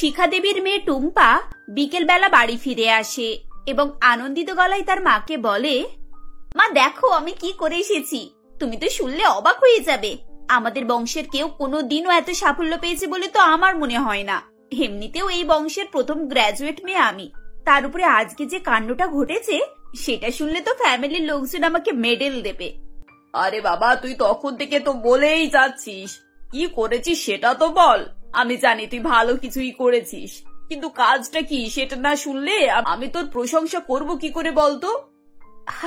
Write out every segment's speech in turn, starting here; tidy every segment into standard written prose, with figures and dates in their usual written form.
শিখা দেবীর মেয়ে টুম্পা বিকেলবেলা বাড়ি ফিরে আসে এবং আনন্দিত গলায় তার মাকে বলে, মা দেখো আমি কি করে এসেছি। তুমি তো শুনলে অবাক হয়ে যাবে। আমাদের বংশের কেউ কোনোদিনও এত সাফল্য পেয়েছে বলে তো আমার মনে হয় না। এমনিতেও এই বংশের প্রথম গ্র্যাজুয়েট মেয়ে আমি। তার উপরে আজকে যে কাণ্ডটা ঘটেছে সেটা শুনলে তো ফ্যামিলির লোকজন আমাকে মেডেল দেবে। আরে বাবা, তুই তখন থেকে তো বলেই যাচ্ছিস, কি করেছিস সেটা তো বল। আমি জানি তুই ভালো কিছুই করেছিস, কিন্তু কাজটা কি সেটা না শুনলে আমি তোর প্রশংসা করব কি করে বলতো?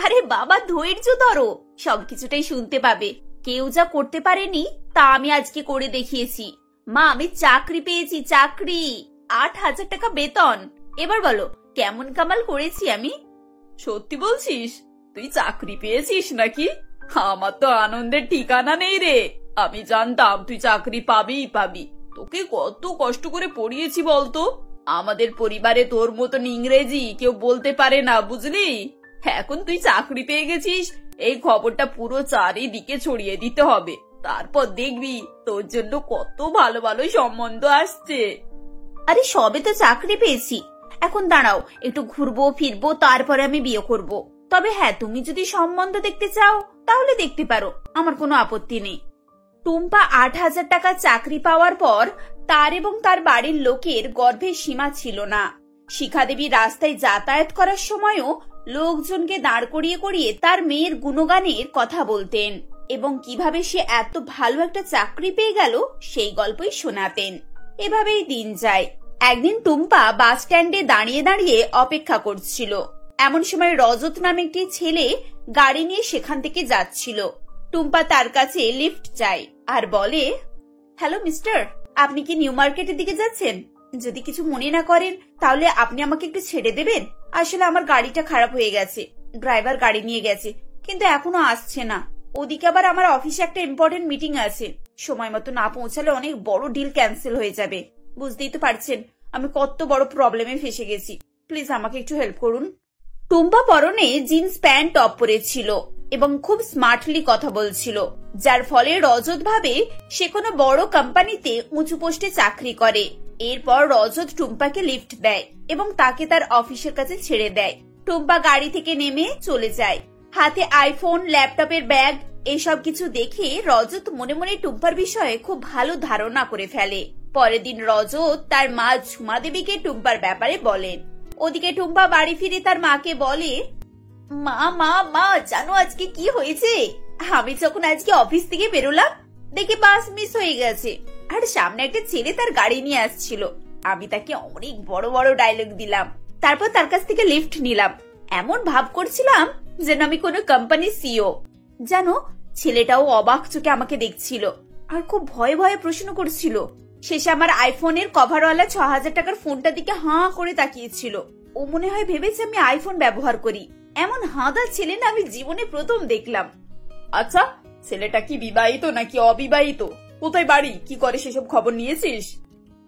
আরে বাবা ধৈর্য ধরো, সবকিছুটাই শুনতে পাবে। কেউ যা করতে পারেনি তা আমি আজকে করে দেখিয়েছি। মা আমি চাকরি পেয়েছি, চাকরি, ৮,০০০ টাকা বেতন। এবার বলো কেমন কামাল করেছি আমি। সত্যি বলছিস? তুই চাকরি পেয়েছিস নাকি? আমার তো আনন্দের ঠিকানা নেই রে। আমি জানতাম তুই চাকরি পাবি। তোকে কত কষ্ট করে পড়িয়েছি বলতো। আমাদের পরিবারে তোর মতন ইংরেজি কেউ বলতে পারে না, বুঝলি? এখন তুই চাকরি পেয়ে গেছিস, এই খবরটা পুরো চারিদিকে ছড়িয়ে দিতে হবে। তারপর দেখবি তোর জন্য কত ভালো ভালো সম্বন্ধ আসছে। আরে সবে তো চাকরি পেয়েছি, এখন দাঁড়াও একটু ঘুরবো ফিরবো, তারপরে আমি বিয়ে করব। তবে হ্যাঁ, তুমি যদি সম্বন্ধ দেখতে চাও তাহলে দেখতে পারো, আমার কোনো আপত্তি নেই। টুম্পা ৮,০০০ টাকা চাকরি পাওয়ার পর তার এবং তার বাড়ির লোকের গর্ভের সীমা ছিল না। শিখা দেবী রাস্তায় যাতায়াত করার সময়ও লোকজনকে দাঁড় করিয়ে করিয়ে তার মেয়ের গুণগানের কথা বলতেন এবং কিভাবে সে এত ভালো একটা চাকরি পেয়ে গেল সেই গল্পই শোনাতেন। এভাবেই দিন যায়। একদিন টুম্পা বাস স্ট্যান্ডে দাঁড়িয়ে দাঁড়িয়ে অপেক্ষা করছিল। এমন সময় রজত নামে একটি ছেলে গাড়ি নিয়ে সেখান থেকে যাচ্ছিল। টুম্পা তার কাছে লিফট চায় আর বলে, হ্যালো মিস্টার, আপনি কি নিউ মার্কেটের দিকে যাচ্ছেন? যদি কিছু মনে না করেন তাহলে আপনি আমাকে একটু ছেড়ে দেবেন। আসলে আমার গাড়িটা খারাপ হয়ে গেছে। ড্রাইভার গাড়ি নিয়ে গেছে কিন্তু এখনো আসছে না। ওদিকে আবার আমার অফিসে একটা ইম্পর্টেন্ট মিটিং আছে। সময় মতো না পৌঁছালে অনেক বড় ডিল ক্যান্সেল হয়ে যাবে। বুঝতেই তো পারছেন আমি কত বড় প্রবলেমে ফেসে গেছি। প্লিজ আমাকে একটু হেল্প করুন। টুম্পা পরনে জিন্স প্যান্ট টপ পরেছিল এবং খুব স্মার্টলি কথা বলছিল, যার ফলে রজত ভাবে সে কোনো বড় কোম্পানিতে উঁচু পোস্টে চাকরি করে। এরপর রজত টুম্পাকে লিফট দেয় এবং তাকে তার অফিসের কাছে ছেড়ে দেয়। টুম্পা গাড়ি থেকে নেমে চলে যায়। হাতে আইফোন, ল্যাপটপের ব্যাগ, এসব কিছু দেখে রজত মনে মনে টুম্পার বিষয়ে খুব ভালো ধারণা করে ফেলে। পরের দিন রজত তার মা ঝুমা দেবীকে টুম্পার ব্যাপারে বলেন। ওদিকে টুম্পা বাড়ি ফিরে তার মাকে বলে, মা মা মা জানো আজকে কি হয়েছে? আমি যখন আজকে অফিস থেকে বেরোলাম দেখি বাস মিস হয়ে গেছে আর সামনে একটা ছেলে তার গাড়ি নিয়ে আসছিল। আমি তাকে অনেক বড় বড় ডায়লগ দিলাম, তারপর তার কাছ থেকে লিফট নিলাম। এমন ভাব করছিলাম যেন আমি কোনো কোম্পানির সিইও। জানো ছেলেটাও অবাক চোখে আমাকে দেখছিল আর খুব ভয়ে ভয়ে প্রশ্ন করছিল। শেষে আমার আইফোনের কভারওয়ালা ৬,০০০ টাকার ফোনটা দিকে হাঁ করে তাকিয়েছিল। ও মনে হয় ভেবেছে আমি আইফোন ব্যবহার করি। এমন হাঁদা ছেলে না আমি জীবনে প্রথম দেখলাম। আচ্ছা, ছেলেটা কি বিবাহিত নাকি অবিবাহিত? কোথায় বাড়ি, কি করে সেসব খবর নিয়েছিস?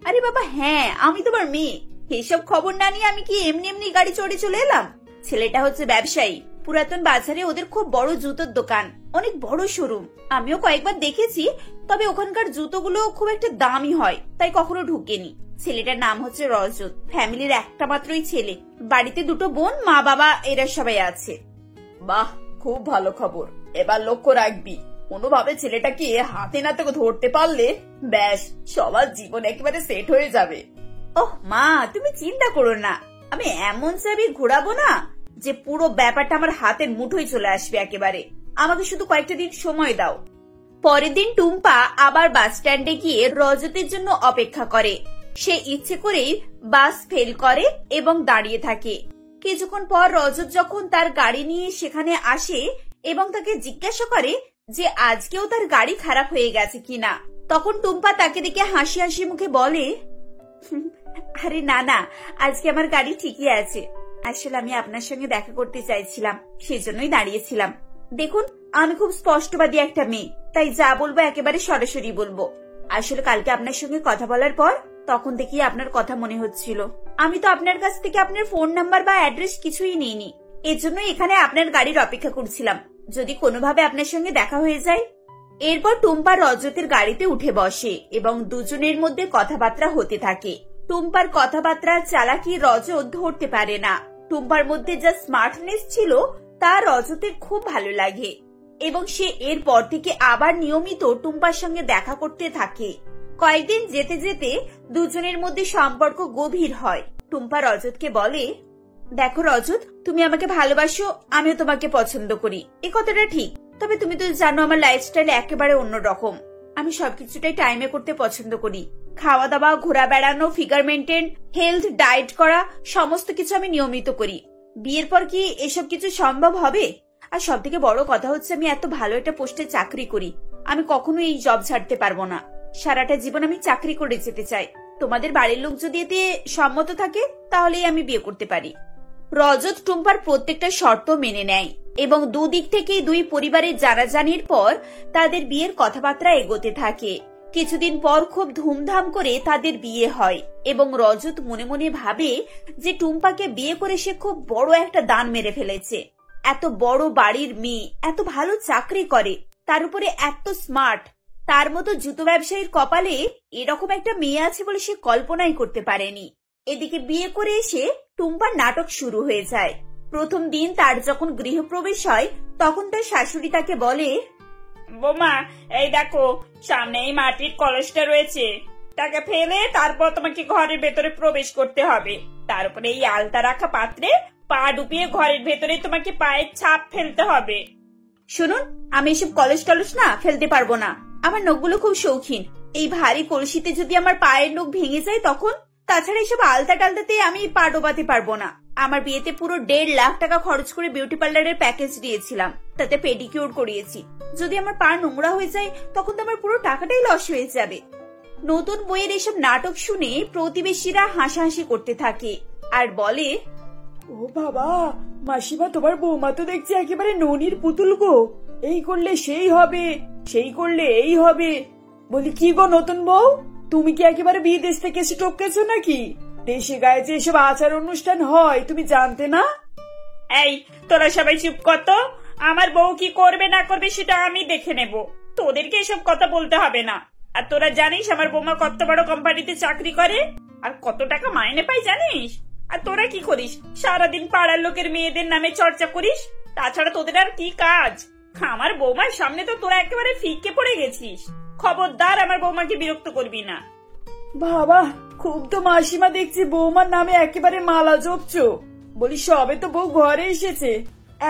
আরে বাবা হ্যাঁ, আমি তোমার মেয়ে। এসব খবর না নিয়ে আমি কি এমনি এমনি গাড়ি চড়ে চলে এলাম? ছেলেটা হচ্ছে ব্যবসায়ী। পুরাতন বাজারে ওদের খুব বড় জুতোর দোকান, অনেক বড় শোরুম। আমিও কয়েকবার দেখেছি, তবে ওখানকার জুতোগুলো খুব একটা দামি হয়, তাই কখনো ঢুকেনি। ছেলেটার নাম হচ্ছে রজত। ফ্যামিলির একটা মাত্রই ছেলে। বাড়িতে দুটো বোন, মা বাবা এরা সবাই আছে। বাহ, খুব ভালো খবর। এবার লক্ষ্য রাখবি, কোনোভাবে ছেলেটাকে হাতে নাতে ধরতে পারলে ব্যাস সবার জীবন একেবারে সেট হয়ে যাবে। ওহ মা, তুমি চিন্তা করো না, আমি এমন চাবি ঘোরাবো না যে পুরো ব্যাপারটা আমার হাতের মুঠোয় চলে আসবে একেবারে। আমাকে শুধু কয়েকটা দিন সময় দাও। পরের দিন টুম্পা আবার বাস স্ট্যান্ডে গিয়ে রজতের জন্য অপেক্ষা করে। সে ইচ্ছে করেই বাস ফেল করে এবং দাঁড়িয়ে থাকে। কিছুক্ষণ পর রজত যখন তার গাড়ি নিয়ে সেখানে আসে এবং তাকে জিজ্ঞাসা করে যে আজকেও তার গাড়ি খারাপ হয়ে গেছে কিনা, তখন টুম্পা তাকে দেখে হাসি হাসি মুখে বলে, আরে না না, আজকে আমার গাড়ি ঠিকই আছে। আসলে আমি আপনার সঙ্গে দেখা করতে চাইছিলাম, সেজন্যই দাঁড়িয়েছিলাম। দেখুন আমি খুব স্পষ্টবাদী একটা মেয়ে, তাই যা বলবো একেবারে সরাসরি বলবো। আসলে কালকে আপনার সঙ্গে কথা বলার পর তখন থেকেই আপনার কথা মনে হচ্ছিল। আমি তো আপনার কাছ থেকে আপনার ফোন নাম্বার বা অ্যাড্রেস কিছুই নিইনি, এর জন্য এখানে আপনার গাড়ির অপেক্ষা করছিলাম, যদি কোনোভাবে আপনার সঙ্গে দেখা হয়ে যায়। এরপর টুম্পা রজতের গাড়িতে উঠে বসে এবং দুজনের মধ্যে কথাবার্তা হতে থাকে। টুম্পার কথাবার্তা চালাকি রজত ধরতে পারে না। টুম্পার মধ্যে যা স্মার্টনেস ছিল তা রজতের খুব ভালো লাগে এবং সে এরপর থেকে আবার নিয়মিত টুম্পার সঙ্গে দেখা করতে থাকে। কয়েকদিন যেতে যেতে দুজনের মধ্যে সম্পর্ক গভীর হয়। টুম্পা রজতকে বলে, দেখো রজত, তুমি আমাকে ভালোবাসো, আমিও তোমাকে পছন্দ করি, এ কথাটা ঠিক। তবে তুমি তো জানো আমার লাইফস্টাইল একেবারে অন্যরকম। আমি সবকিছুটাই টাইমে করতে পছন্দ করি। খাওয়া দাওয়া, ঘোরা বেড়ানো, ফিগার মেনটেন, হেলথ, ডায়েট করা, সমস্ত কিছু আমি নিয়মিত করি। বিয়ের পর কি এসব কিছু সম্ভব হবে? আর সব থেকে বড় কথা হচ্ছে আমি এত ভালো একটা পোস্টে চাকরি করি। আমি কখনো এই জব ছাড়তে পারবো না। সারাটা জীবন আমি চাকরি করে যেতে চাই। তোমাদের বাড়ির লোক যদি এতে সম্মত থাকে তাহলেই আমি বিয়ে করতে পারি। রজত টুম্পার প্রত্যেকটা শর্ত মেনে নেয় এবং দুদিক থেকেই দুই পরিবারের জানাজানির পর তাদের বিয়ের কথাবার্তা এগোতে থাকে। কিছুদিন পর খুব ধুমধাম করে তাদের বিয়ে হয় এবং রজত মনে মনে ভাবে যে টুম্পাকে বিয়ে করে সে খুব বড় একটা দান মেরে ফেলেছে। এত বড় বাড়ির মেয়ে, এত ভালো চাকরি করে, তার উপরে এত স্মার্ট। তার মতো জুতো ব্যবসায়ীর কপালে এরকম একটা মেয়ে আছে বলে সে কল্পনাই করতে পারেনি। এদিকে বিয়ে করে এসে টুম্পার নাটক শুরু হয়ে যায়। প্রথম দিন তার যখন গৃহপ্রবেশ হয় তখন তার শাশুড়ি তাকে বলে, বোমা, এই দেখো সামনে এই মাটির কলসটা রয়েছে, তাকে ফেলে তারপর তোমাকে ঘরের ভেতরে প্রবেশ করতে হবে। তারপরে এই আলতা রাখা পাত্রে পা ডুবিয়ে ঘরের ভেতরে তোমাকে পায়ের ছাপ ফেলতে হবে। শুনুন, আমি এসব কলস টলস না ফেলতে পারবো না। আমার নখগুলো খুব শৌখিন। এই ভারী কলসিতে যদি আমার পায়ের নখ ভেঙে যায় তখন? তাছাড়া এইসব আলতা টালতাতে আমি পা ডোবাতে পারবো না। আমার বিয়েতে পুরো 1.5 লাখ টাকা খরচ করে বিউটি পার্লারের প্যাকেজ দিয়েছিলাম, তাতে পেডিকিউর করিয়েছি। যদি আমার পা নোংরা হয়ে যায় তখন তো আমার পুরো টাকাটাই লস হয়ে যাবে। নতুন বইয়ের এসব নাটক শুনে প্রতিবেশীরা হাসাহাসি করতে থাকে আর বলে, ও বাবা, মাসিমা তোমার বৌমা তো দেখছি একেবারে ননির পুতুল গো। এই করলে সেই হবে, সেই করলে এই হবে। বলি কি গো নতুন বউ, তুমি কি একেবারে বিদেশ থেকে এসে টপকেছো নাকি? দেশে গায়ে যে এসব আচার অনুষ্ঠান হয় তুমি জানতে না? এই তোরা সবাই চুপ কর তো। আমার বউ কি করবে না করবে সেটা আমি দেখে নেব, তোদেরকে এসব কথা বলতে হবে না। আর তোরা জানিস আমার বৌমা কত বড় কোম্পানিতে চাকরি করে আর কত টাকা মাইনে পাই জানিস? আর তোরা কি করিস? সারাদিন পাড়ার লোকের মেয়েদের নামে চর্চা করিস। তাছাড়া তোদের আর কি কাজ? আমার বৌমার সামনে তো তোরা একেবারে ফিকে পড়ে গেছিস। খবরদার আমার বৌমাকে বিরক্ত করবি না। বাবা, খুব তো মাসিমা দেখছি বৌমার নামে একেবারে মালা জপছো। বলি সবে তো বউ ঘরে এসেছে,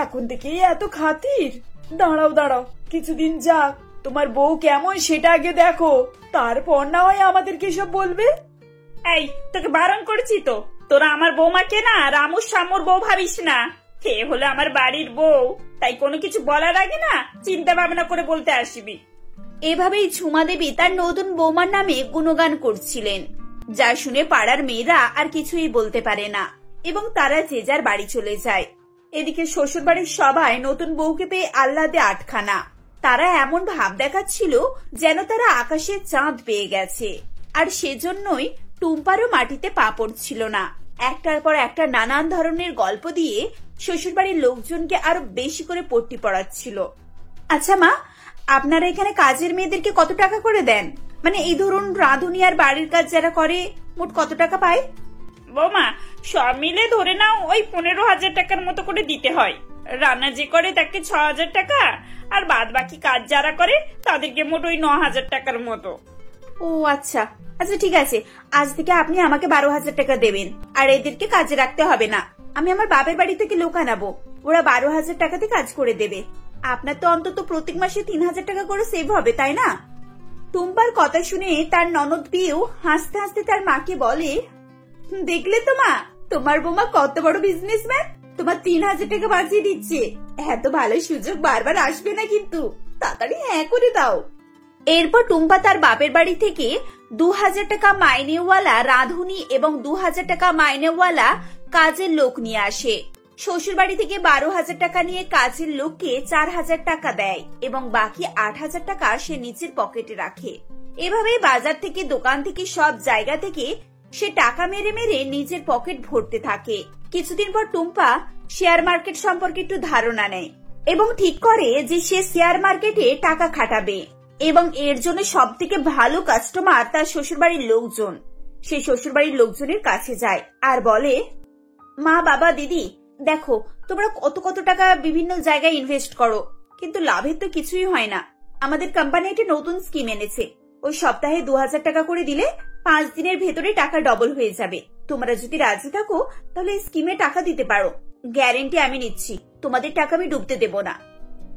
এখন থেকেই এত খাতির? দাঁড়াও দাঁড়াও, কিছুদিন যাক, তোমার বউ কেমন সেটা আগে দেখো, তারপর না হয় আমাদেরকে সব বলবে। এই তোকে বারণ করেছি তো, তোরা আমার বৌমাকে না রামু শামুর বউ ভাবিস না। কে হলো আমার বাড়ির বউ, তাই কোনো কিছু বলার আগে না চিন্তা ভাবনা করে বলতে আসবি। এভাবেই ঝুমা দেবী তার নতুন বৌমার নামে গুণগান করছিলেন, যা শুনে পাড়ার মেয়েরা আর কিছুই বলতে পারে না এবং তারা যে যার বাড়ি চলে যায়। এদিকে শ্বশুর বাড়ির সবাই নতুন বউকে পেয়ে আহ্লাদে আটখানা। তারা এমন ভাব দেখাচ্ছিল যেন তারা আকাশের চাঁদ পেয়ে গেছে, আর সেজন্যই টুম্পারও মাটিতে পা পড়ছিল না। একটার পর একটা নানান ধরনের গল্প দিয়ে শ্বশুরবাড়ির লোকজনকে আরো বেশি করে পট্টি পড়াচ্ছিল। আচ্ছা মা, আপনারা এখানে কাজের মেয়েদেরকে কত টাকা করে দেন? মানে এই ধরুন রাঁধুনি আর বাড়ির কাজ যারা করে মোট কত টাকা পায়? বৌমা, সব মিলে ধরে নাও ওই 15,000 টাকার মতো করে দিতে হয়। রান্না যে করে তাকে 6,000 টাকা, আর বাদ বাকি কাজ যারা করে তাদেরকে মোট ওই 9,000 টাকার মতো। ও আচ্ছা আচ্ছা, ঠিক আছে, আজ থেকে আপনি আমাকে 12,000 টাকা দেবেন, আর এদেরকে কাজে রাখতে হবে না। আমি আমার বাপের বাড়ি থেকে লোক আনাবো, ওরা 12,000 টাকাতে কাজ করে দেবে। আপনার তো অন্তত প্রত্যেক মাসে 3,000 টাকা করে সেভ হবে, তাই না? টুম্পার কথা শুনে তার ননদ বিয়েও হাসতে হাসতে তার মাকে বলে, দেখলে তো মা, তোমার বৌমা কত বড় বিজনেসম্যান, তোমার 3,000 টাকা বাঁচিয়ে দিচ্ছে। এত ভালো সুযোগ বারবার আসবে না, কিন্তু তাড়াতাড়ি হ্যাঁ করে দাও। এরপর টুম্পা তার বাপের বাড়ি থেকে 2,000 টাকা মাইনেওয়ালা রাঁধুনি এবং 2,000 টাকা মাইনেওয়ালা কাজের লোক নিয়ে আসে। শ্বশুর বাড়ি থেকে 12,000 টাকা নিয়ে কাজের লোককে 4,000 টাকা দেয় এবং বাকি 8,000 টাকা সে নিজের পকেটে রাখে। এভাবে বাজার থেকে, দোকান থেকে, সব জায়গা থেকে সে টাকা মেরে মেরে নিজের পকেট ভরতে থাকে। কিছুদিন পর টুম্পা শেয়ার মার্কেট সম্পর্কে একটু ধারণা নেয় এবং ঠিক করে যে সে শেয়ার মার্কেটে টাকা খাটাবে এবং এর জন্য সব থেকে ভালো কাস্টমার তার শ্বশুরবাড়ির লোকজন। সে শ্বশুরবাড়ির লোকজনের কাছে যায় আর বলে, মা, বাবা, দিদি, দেখো তোমরা কত কত টাকা বিভিন্ন জায়গায় ইনভেস্ট করো, কিন্তু লাভের তো কিছুই হয় না। আমাদের কোম্পানি একটা নতুন স্কিম এনেছে। ওই সপ্তাহে 2000 টাকা করে দিলে 5 দিনের ভেতরে টাকা ডবল হয়ে যাবে। তোমরা যদি রাজি থাকো তাহলে এই স্কিমে টাকা দিতে পারো। গ্যারেন্টি আমি নিচ্ছি, তোমাদের টাকা আমি ডুবতে দেব না।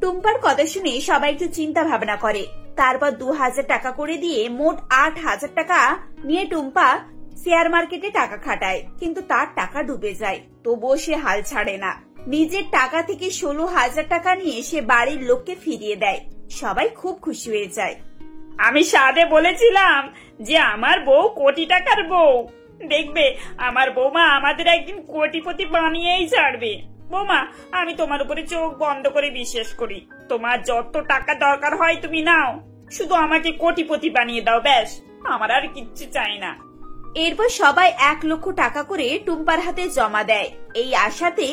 টুম্পার কথা শুনে সবাই একটু চিন্তা ভাবনা করে। তারপর 2000 টাকা করে দিয়ে মোট 8000 টাকা নিয়ে টুম্পা শেয়ার মার্কেটে টাকা খাটায়, কিন্তু তার টাকা ডুবে যায়। তবুও সে হাল ছাড়ে না। নিজের টাকা থেকে 16,000 টাকা নিয়ে সে বাড়ির লোককে ফিরিয়ে দেয়। সবাই খুব খুশি হয়ে যায়। আমি সাধে বলেছিলাম যে আমার বউ কোটি টাকার বউ। দেখবে আমার বৌমা আমাদের একদিন কোটিপতি বানিয়েই ছাড়বে। বৌমা, আমি তোমার উপরে চোখ বন্ধ করে বিশ্বাস করি। তোমার যত টাকা দরকার হয় তুমি নাও, শুধু আমাকে কোটিপতি বানিয়ে দাও, ব্যাস। আমার আর কিচ্ছু চাই না। এরপর সবাই 1 লক্ষ টাকা করে টুম্পার হাতে জমা দেয়, এই আশাতে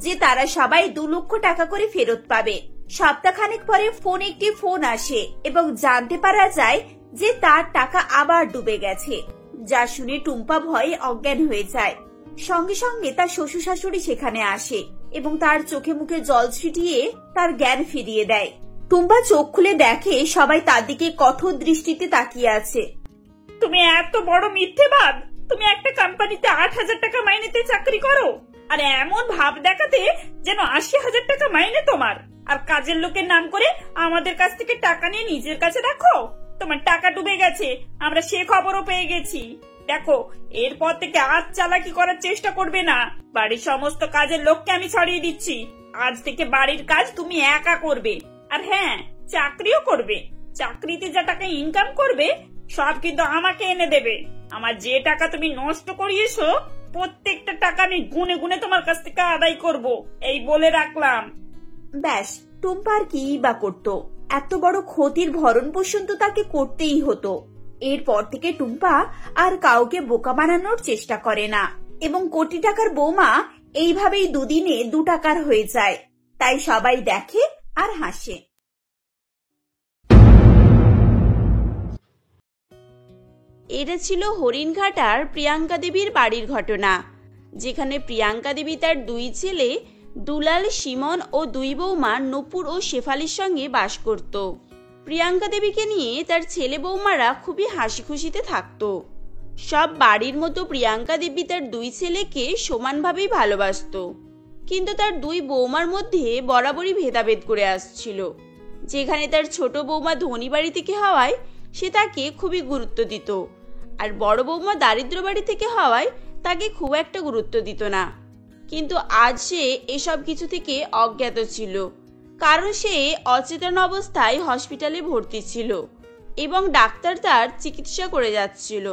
যে তারা সবাই 2 লক্ষ টাকা করে ফেরত পাবে। সপ্তাহখানেক পরে একটি ফোন আসে এবং জানতে পারা যায় যে তার টাকা আবার ডুবে গেছে। যা শুনে টুম্পা ভয়ে অজ্ঞান হয়ে যায়। সঙ্গে সঙ্গে তার শ্বশুর শাশুড়ি সেখানে আসে এবং তার চোখে মুখে জল ছিটিয়ে তার জ্ঞান ফিরিয়ে দেয়। টুম্পা চোখ খুলে দেখে সবাই তার দিকে কঠোর দৃষ্টিতে তাকিয়ে আছে। তুমি এত বড় মিথ্যেবাদ! তুমি একটা কোম্পানিতে 8000 টাকা মাইনেতে চাকরি করো, আর এমন ভাব দেখাতে যেন 80,000 টাকা মাইনে তোমার, আর কাজের লোকের নাম করে আমাদের কাছ থেকে টাকা নিয়ে নিজের কাছে রাখো। তোমার টাকা ডুবে গেছে, আমরা সে খবরও পেয়ে গেছি। দেখো, এরপর থেকে আজ চালাকি করার চেষ্টা করবে না। বাড়ির সমস্ত কাজের লোককে আমি ছড়িয়ে দিচ্ছি। আজ থেকে বাড়ির কাজ তুমি একা করবে, আর হ্যাঁ, চাকরিও করবে। চাকরিতে যা টাকা ইনকাম করবে সব কিন্তু আমাকে এনে দেবে। আমার যে টাকা তুমি নষ্ট করিয়েছো প্রত্যেকটা টাকা আমি গুনে গুনে তোমার কাছ থেকে আদায় করব, এই বলে রাখলাম। ব্যাস, টুম্পার কি বা করত? এত বড় ক্ষতির ভরণ পোষণ তো তাকে করতেই হতো। এরপর থেকে টুম্পা আর কাউকে বোকা বানানোর চেষ্টা করে না এবং কোটি টাকার বৌমা এইভাবেই 2 দিনে 2 টাকার হয়ে যায়। তাই সবাই দেখে আর হাসে। এটা ছিল হরিণঘাটার প্রিয়াঙ্কা দেবীর বাড়ির ঘটনা, যেখানে প্রিয়াঙ্কা দেবী তার 2 ছেলে দুলাল, সিমন ও 2 বৌমা নূপুর ও শেফালির সঙ্গে বাস করত। প্রিয়াঙ্কা দেবীকে নিয়ে তার ছেলে বৌমারা খুবই হাসি খুশিতে থাকত। সব বাড়ির মতো প্রিয়াঙ্কা দেবী তার 2 ছেলেকে সমানভাবেই ভালোবাসত, কিন্তু তার 2 বৌমার মধ্যে বরাবরই ভেদাভেদ করে আসছিল। যেখানে তার ছোট বৌমা ধনী বাড়ি থেকে হওয়ায় সে তাকে খুবই গুরুত্ব দিত, আর বড় বৌমা দারিদ্র বাড়ি থেকে হওয়ায় তাকে খুব একটা গুরুত্ব দিত না। কিন্তু আজ সে এসব কিছু থেকে অজ্ঞাত ছিল, কারণ সে অচেতন অবস্থায় হসপিটালে ভর্তি ছিল এবং ডাক্তার তার চিকিৎসা করে যাচ্ছিল।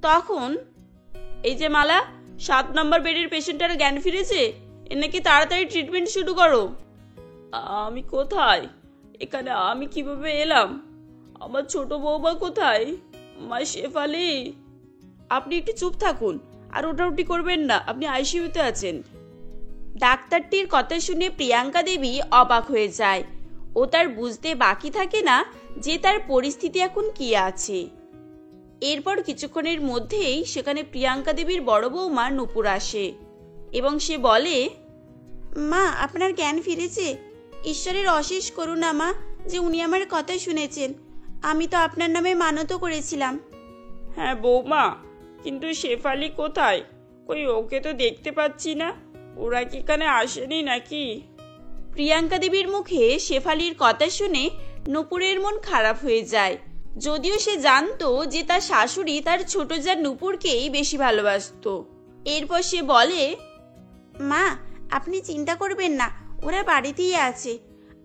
তখন, এই যে মালা, 7 নম্বর বেডের পেশেন্টের জ্ঞান ফিরেছে, এর নাকি তাড়াতাড়ি ট্রিটমেন্ট শুরু করো। আমি কোথায়? এখানে আমি কিভাবে এলাম? আমার ছোট বৌমা কোথায়? মা শেফালি। আপনি একটু চুপ থাকুন আর ওঠাউঠি করবেন না, আপনি আইসিইউতে আছেন। ডাক্তারটির কথা শুনে প্রিয়াঙ্কা দেবী অবাক হয়ে যায়। ও তার বুঝতে বাকি থাকে না যে তার পরিস্থিতি এখন কি আছে। এরপর কিছুক্ষণের মধ্যেই সেখানে প্রিয়াঙ্কা দেবীর বড় বৌমা নূপুর আসে এবং সে বলে, মা, আপনার জ্ঞান ফিরেছে। ঈশ্বরের অশেষ করুণা মা, যে উনি আমার কথা শুনেছেন। আমি তো আপনার নামে মানত করেছিলাম। হ্যাঁ বৌমা, কিন্তু শেফালি কোথায়? কই, ওকে তো দেখতে পাচ্ছি না। ওরা কি এখানে আসেনি নাকি? প্রিয়াঙ্কা দেবীর মুখে শেফালির কথা শুনে নূপুরের মন খারাপ হয়ে যায়, যদিও সে জানতো যে তার শাশুড়ি তার ছোট যা নূপুরকেই বেশি ভালোবাসতো। এরপর সে বলে, মা, আপনি চিন্তা করবেন না, ওরা বাড়িতেই আছে,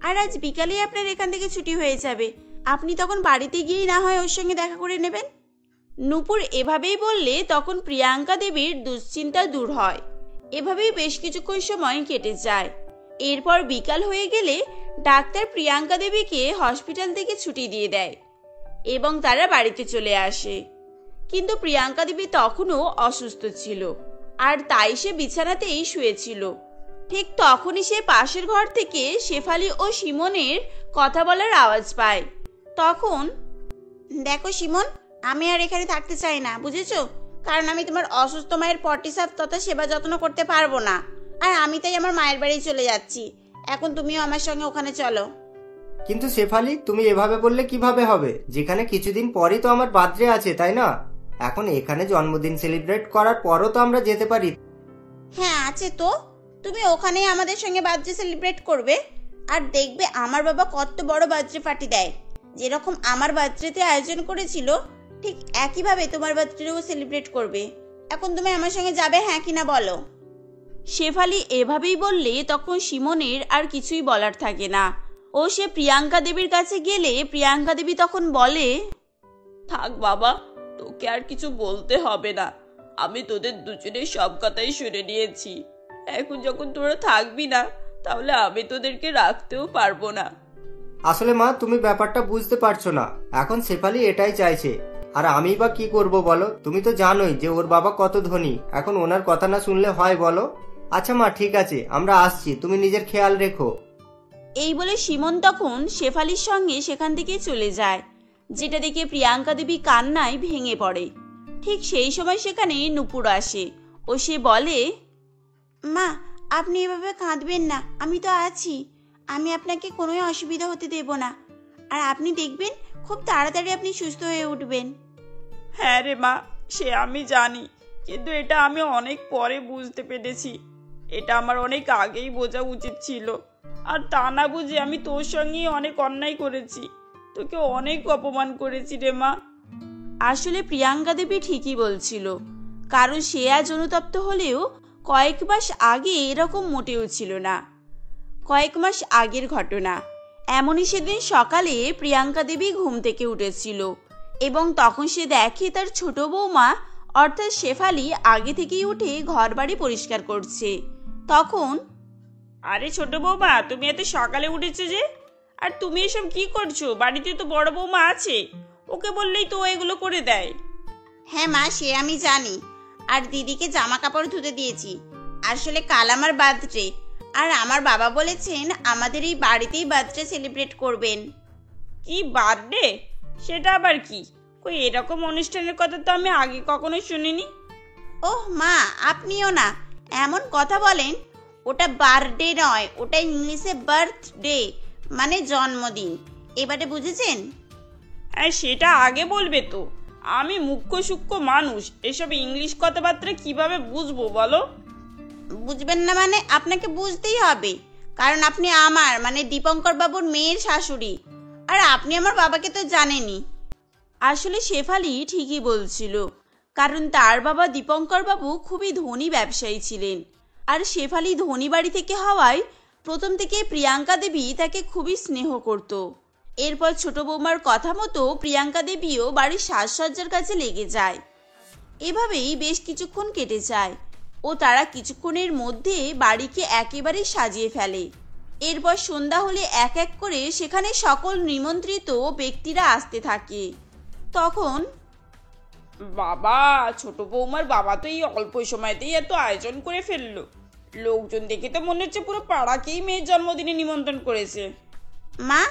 আর আজ বিকালেই আপনার এখান থেকে ছুটি হয়ে যাবে। আপনি তখন বাড়িতে গিয়েই না হয় ওর সঙ্গে দেখা করে নেবেন। নূপুর এভাবেই বললে তখন প্রিয়াঙ্কা দেবীর দুশ্চিন্তা দূর হয়। এভাবেই বেশ কিছুক্ষণ সময় কেটে যায়। এরপর বিকাল হয়ে গেলে ডাক্তার প্রিয়াঙ্কা দেবীকে হসপিটাল থেকে ছুটি দিয়ে দেয় এবং তারা বাড়িতে চলে আসে। কিন্তু প্রিয়াঙ্কা দেবী তখনও অসুস্থ ছিল, আর তাই সে বিছানাতেই শুয়েছিল। ঠিক তখনই সে পাশের ঘর থেকে শেফালি ও সিমনের কথা বলার আওয়াজ পায়। তখন, দেখো সিমন, আমি আর এখানে থাকতে চাই না, বুঝেছো? কারণ আমি তোমার অসুস্থ মায়ের পটি সাফ তথা সেবা যত্ন করতে পারবো না। আর আমি তাই আমার মায়ের বাড়ি চলে যাচ্ছি। এখন তুমিও আমার সঙ্গে ওখানে চলো। কিন্তু শেফালি, তুমি এভাবে বললে কিভাবে হবে? যেখানে কিছুদিন পরই তো আমার বার্থডে আছে, তাই না? এখন এখানে জন্মদিন সেলিব্রেট করার পরও তো আমরা যেতে পারি। হ্যাঁ আছে তো, তুমি ওখানে আমাদের সঙ্গে বার্থডে সেলিব্রেট করবে। আর দেখবে আমার বাবা কত বড় বার্থডে পার্টি দেয়। যেরকম আমার বার্থডেতে আয়োজন করেছিল ঠিক একইভাবে তোমার বার্থডেও সেলিব্রেট করবে। এখন তুমি আমার সঙ্গে যাবে, হ্যাঁ কিনা বলো? শেফালি এভাবেই বললে তখন সিমনের আর কিছুই বলার থাকে না। ও সে প্রিয়াঙ্কা দেবীর কাছে গেলে প্রিয়াঙ্কা দেবী তখন বলে, থাক বাবা, তোকে আর কিছু বলতে হবে না। আমি তোদের দুজনের সব কথাই শুনে নিয়েছি। এখন যখন তোরা থাকবি না, তাহলে আমি তোদেরকে রাখতেও পারবো না। আসলে মা, তুমি ব্যাপারটা বুঝতে পারছো না। এখন শেফালি এটাই চাইছে, আর আমি বা কি করব বলো? তুমি তো জানোই যে ওর বাবা কত ধনী। এখন ওনার কথা না শুনলে হয় বলো? আচ্ছা মা, ঠিক আছে, আমরা আসছি, তুমি নিজের খেয়াল রেখো। এই বলে সিমন তখন শেফালির সঙ্গে সেখান থেকে চলে যায়, যেটা দেখে প্রিয়াঙ্কা দেবী কান্নায় ভেঙে পড়ে। ঠিক সেই সময় সেখানে নূপুর আসে ও সে বলে, মা, আপনি এভাবে কাঁদবেন না, আমি তো আছি। আমি আপনাকে কোনোই অসুবিধা হতে দেব না। আর আপনি দেখবেন খুব তাড়াতাড়ি আপনি সুস্থ হয়ে উঠবেন। হ্যাঁ রে মা, সে আমি জানি, কিন্তু এটা আমি অনেক পরে বুঝতে পেরেছি। এটা আমার অনেক আগেই বোঝা উচিত ছিল। আর তা না বুঝে আমি তোর সঙ্গেই অনেক অন্যায় করেছি। তোকে অনেক অপমান করেছি রে মা। আসলে প্রিয়াঙ্কা দেবী ঠিকই বলছিল, কারণ সে আজ অনুতপ্ত হলেও কয়েক মাস আগে এরকম মোটেও ছিল না। কয়েক মাস আগের ঘটনা। এমনই সেদিন সকালে প্রিয়াঙ্কা দেবী ঘুম থেকে উঠেছিল এবং তখন সে দেখে তার ছোট বৌমা অর্থাৎ শেফালি আগে থেকেই উঠে ঘর বাড়ি পরিষ্কার করছে। তখন, আরে ছোট বৌমা, তুমি এত সকালে উঠেছো যে? আর তুমি এসব কি করছো? বাড়িতে তো বড় বৌমা আছে, ওকে বললেই তো ও এগুলো করে দেয়। হ্যাঁ মা, সে আমি জানি। আর দিদিকে জামা কাপড় ধুতে দিয়েছি। আসলে কাল আমার বার্থডে, আর আমার বাবা বলেছেন আমাদের এই বাড়িতেই বার্থডে সেলিব্রেট করবেন। কি বার্থডে? সেটা আবার কি? কই এরকম অনুষ্ঠানের কথা তো আমি আগে কখনো শুনিনি। ওহ মা, আপনিও না এমন কথা বলেন। ওটা বার্থডে নয়, ওটা ইংলিশে বার্থডে, মানে জন্মদিন। এবারে বুঝেছেন? হ্যাঁ, সেটা আগে বলবে তো। আমি মুখ্য সূক্ষ্ম মানুষ, এসব ইংলিশ কথাবার্তা কিভাবে বুঝবো বলো? বুঝবেন না মানে আপনাকে বুঝতেই হবে, কারণ আপনি আমার মানে দীপঙ্কর বাবুর মেয়ের শাশুড়ি। আর আপনি আমার বাবাকে তো জানেনই। আসলে শেফালি ঠিকই বলছিল, কারণ তার বাবা দীপঙ্কর বাবু খুবই ধনী ব্যবসায়ী ছিলেন। আর শেফালি ধনী বাড়ি থেকে হওয়ায় প্রথম থেকে প্রিয়াঙ্কা দেবী তাকে খুবই স্নেহ করত। এরপর ছোট বৌমার কথা মতো প্রিয়াঙ্কা দেবীও বাড়ির সাজসজ্জার কাছে লেগে যায়। এভাবেই বেশ কিছুক্ষণ কেটে যায় ও তারা কিছুক্ষণের মধ্যে বাড়িকে একেবারে সাজিয়ে ফেলে। এরপর সন্ধ্যা হলে এক এক করে সেখানে সকল নিমন্ত্রিত ব্যক্তিরা আসতে থাকে। তখন, বাবা, ছোট বৌমার বাবা তো এই অল্প সময়তেই এত আয়োজন করে ফেললো। লোকজন দেখে তো মনে হচ্ছে পুরো পাড়াকেই মেয়ের জন্মদিনে নিমন্ত্রণ করেছে। মা,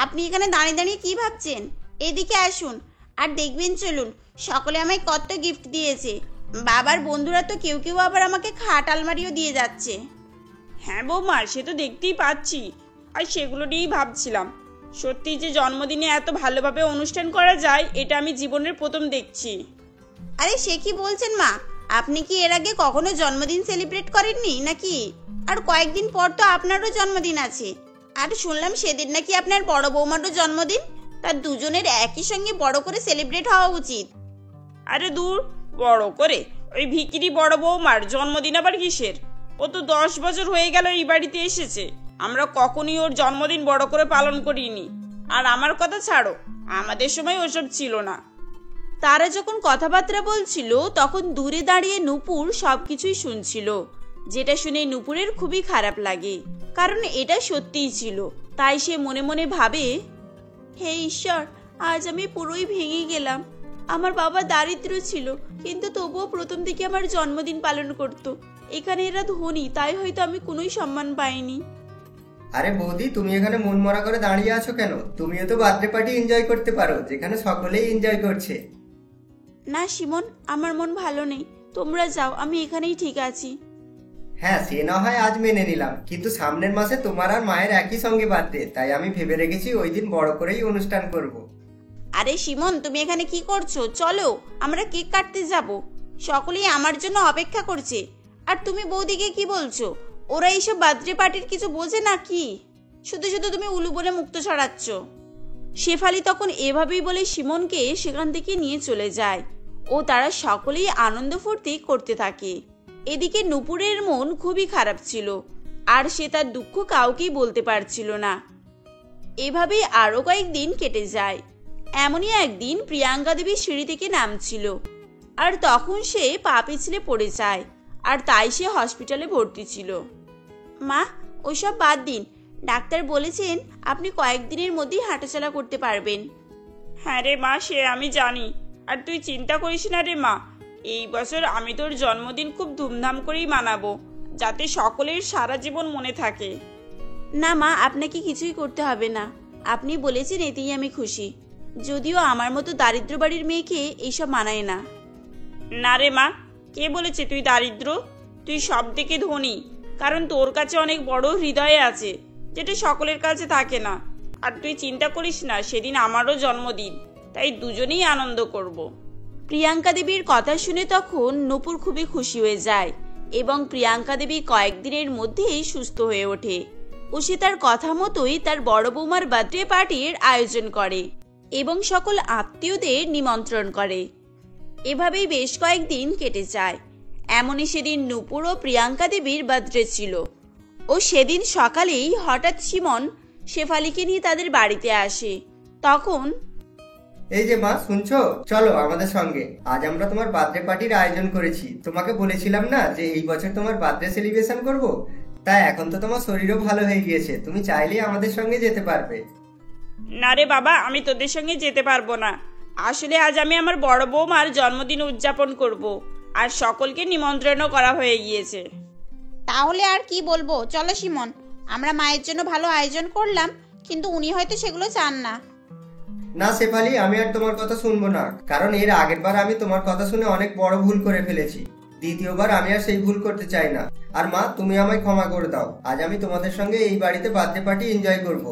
আপনি এখানে দাঁড়িয়ে দাঁড়িয়ে কি ভাবছেন? এদিকে আসুন আর দেখবেন। চলুন, সকলে আমায় কত গিফট দিয়েছে। বাবার বন্ধুরা তো কেউ কেউ আবার আমাকে খাট আলমারিও দিয়ে যাচ্ছে। হ্যাঁ বৌমা, সে তো দেখতেই পাচ্ছি। আর সেগুলো নিয়েই ভাবছিলাম, সত্যি যে জন্মদিনে এত ভালোভাবে অনুষ্ঠান করা যায়, এটা আমি জীবনের প্রথম দেখছি। আরে সে কি বলছেন মা? আপনি কি এর আগে কখনো জন্মদিন সেলিব্রেট করেননি নাকি? আর কয়েকদিন পর তো আপনারও জন্মদিন আছে। আর শুনলাম সেদিন নাকি আপনার বড় বৌমারও জন্মদিন। তার দুজনের একই সঙ্গে বড় করে সেলিব্রেট হওয়া উচিত। আরে দূর, বড় করে? ওই ভিকিরি বড় বৌমার জন্মদিন আবার কিসের? ও তো 10 বছর হয়ে গেল এই বাড়িতে এসেছে। আমরা কখনই ওর জন্মদিন বড় করে পালন করিনি। আর আমার কথা ছাড়ো, আমাদের সময় ওসব ছিল না। তারা যখন কথাবার্তা বলছিল তখন দূরে দাঁড়িয়ে নূপুর সবকিছুই শুনছিল, যেটা শুনে নূপুরের খুবই খারাপ লাগে, কারণ এটা সত্যিই ছিল। তাই সে মনে মনে ভাবে, হে ঈশ্বর, আজ আমি পুরোই ভেঙে গেলাম। আমার বাবা দারিদ্র ছিল, কিন্তু তবুও প্রথম থেকে আমার জন্মদিন পালন করত। এখানে এরা ধনী, তাই হয়তো আমি কোনোই সম্মান পাইনি। আরে বৌদি, তুমি এখানে মন মরা করে দাঁড়িয়ে আছো কেন? তুমিও তো বার্থডে পার্টি এনজয় করতে পারো, যেখানে সকলেই এনজয় করছে। না শিমন, আমার মন ভালো নেই, তোমরা যাও, আমি এখানেই ঠিক আছি। হ্যাঁ, সে না হয় আজ মেনে নিলাম, কিন্তু সামনের মাসে তোমার আর মায়ের একই সঙ্গে বার্থডে, তাই আমি ভেবে রেখেছি ওই দিন বড় করেই অনুষ্ঠান করব। আরে শিমন, তুমি এখানে কি করছো? চলো, আমরা কেক কাটতে যাব। সকলেই আমার জন্য অপেক্ষা করছে। আর তুমি বৌদিকে কি বলছো? ওরা এইসব বার্থডে পার্টির কিছু বোঝে না কি? শুধু শুধু তুমি উলু বলে মুক্ত ছড়াচ্ছ। শেফালি তখন এভাবেই বলে শিমনকে সেখান থেকে নিয়ে চলে যায় ও তারা সকলেই আনন্দ ফুর্তি করতে থাকে। এদিকে নূপুরের মন খুবই খারাপ ছিল, আর সে তার দুঃখ কাউকেই বলতে পারছিল না। এভাবেই আরো কয়েকদিন কেটে যায়। এমনই একদিন প্রিয়াঙ্কা দেবী সিঁড়ি থেকে নামছিল, আর তখন সে পা পিছলে পড়ে যায়, আর তাই সে হসপিটালে ভর্তি ছিল। মা, ওইসব বাদ দিন, ডাক্তার বলেছেন আপনি কয়েকদিনের মধ্যেই হাঁটাচলা করতে পারবেন। হ্যাঁ রে মা, সে আমি জানি। আর তুই চিন্তা করিস না রে মা, এই বছর আমি তোর জন্মদিন খুব ধুমধাম করেই মানাবো, যাতে সকলের সারা জীবন মনে থাকে। না মা, আপনাকে কিছুই করতে হবে না, আপনি বলেছেন এতেই আমি খুশি। যদিও আমার মতো দারিদ্র বাড়ির মেয়েকে এইসব মানায় না। না রে মা, কে বলেছে তুই দারিদ্র? তুই সব থেকে ধনী, কারণ তোর কাছে অনেক বড় হৃদয় আছে, যেটা সকলের কাছে থাকে না। আর তুই চিন্তা করিস না, সেদিন আমারও জন্মদিন, তাই দুজনেই আনন্দ করব। প্রিয়াঙ্কা দেবীর কথা শুনে তখন নূপুর খুবই খুশি হয়ে যায় এবং প্রিয়াঙ্কা দেবী কয়েকদিনের মধ্যেই সুস্থ হয়ে ওঠে ও সে তার কথা মতোই তার বড় বৌমার বার্থডে পার্টির আয়োজন করে এবং সকল আত্মীয়দের নিমন্ত্রণ করে। এভাবেই বেশ কয়েকদিন কেটে যায়। এমনই সেদিন নূপুর ও প্রিয়াঙ্কা দেবীর বার্থডে ছিল ও সেদিন সকালেই হঠাৎ শিমন শেফালিকে নিয়ে তাদের বাড়িতে আসে। তখন এই যে মা, শুনছো? চলো আমাদের সঙ্গে, আজ আমরা তোমার বার্থডে পার্টির আয়োজন করেছি। তোমাকে বলেছিলাম না যে এই বছর তোমার বার্থডে সেলিব্রেশন করব? তাই এখন তো তোমার শরীরও ভালো হয়ে গিয়েছে, তুমি চাইলেই আমাদের সঙ্গে যেতে পারবে। না রে বাবা, আমি তোদের সঙ্গে যেতে পারবো না। আসলে আজ আমি আমার বড় বৌমার জন্মদিন উদযাপন করব, আর সকলকে নিমন্ত্রণও করা হয়ে গিয়েছে। তাহলে আর কি বলবো, চলো শিমন, আমরা মায়ের জন্য ভালো আয়োজন করলাম, কিন্তু উনি হয়তো সেগুলো চান না। না শেফালি, আমি আর তোমার কথা শুনবো না, কারণ এর আগের বার আমি তোমার কথা শুনে অনেক বড় ভুল করে ফেলেছি। দ্বিতীয়বার আমি আর সেই ভুল করতে চাই না। আর মা, তুমি আমায় ক্ষমা করে দাও, আজ আমি তোমাদের সঙ্গে এই বাড়িতে বার্থডে পার্টি এনজয় করব।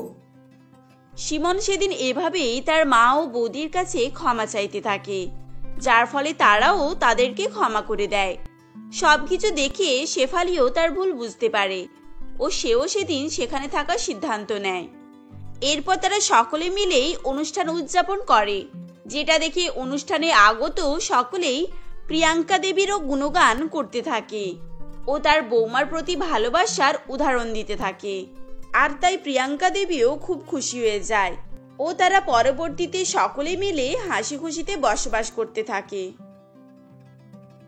শিমন সেদিন এভাবেই তার মা ও বৌদির কাছে ক্ষমা চাইতে থাকে, যার ফলে তারাও তাদেরকে ক্ষমা করে দেয়। সবকিছু দেখে শেফালিও তার ভুল বুঝতে পারে ও সেও সেদিন সেখানে থাকার সিদ্ধান্ত নেয়। এরপর তারা সকলে মিলেই অনুষ্ঠান উদযাপন করে, যেটা দেখে অনুষ্ঠানে আগত সকলেই প্রিয়াঙ্কা দেবীরও গুণগান করতে থাকে ও তার বৌমার প্রতি ভালোবাসার উদাহরণ দিতে থাকে। আর তাই প্রিয়াঙ্কা দেবীও খুব খুশি হয়ে যায় ও তারা পরবর্তীতে সকলে মিলে হাসি খুশিতে বসবাস করতে থাকে।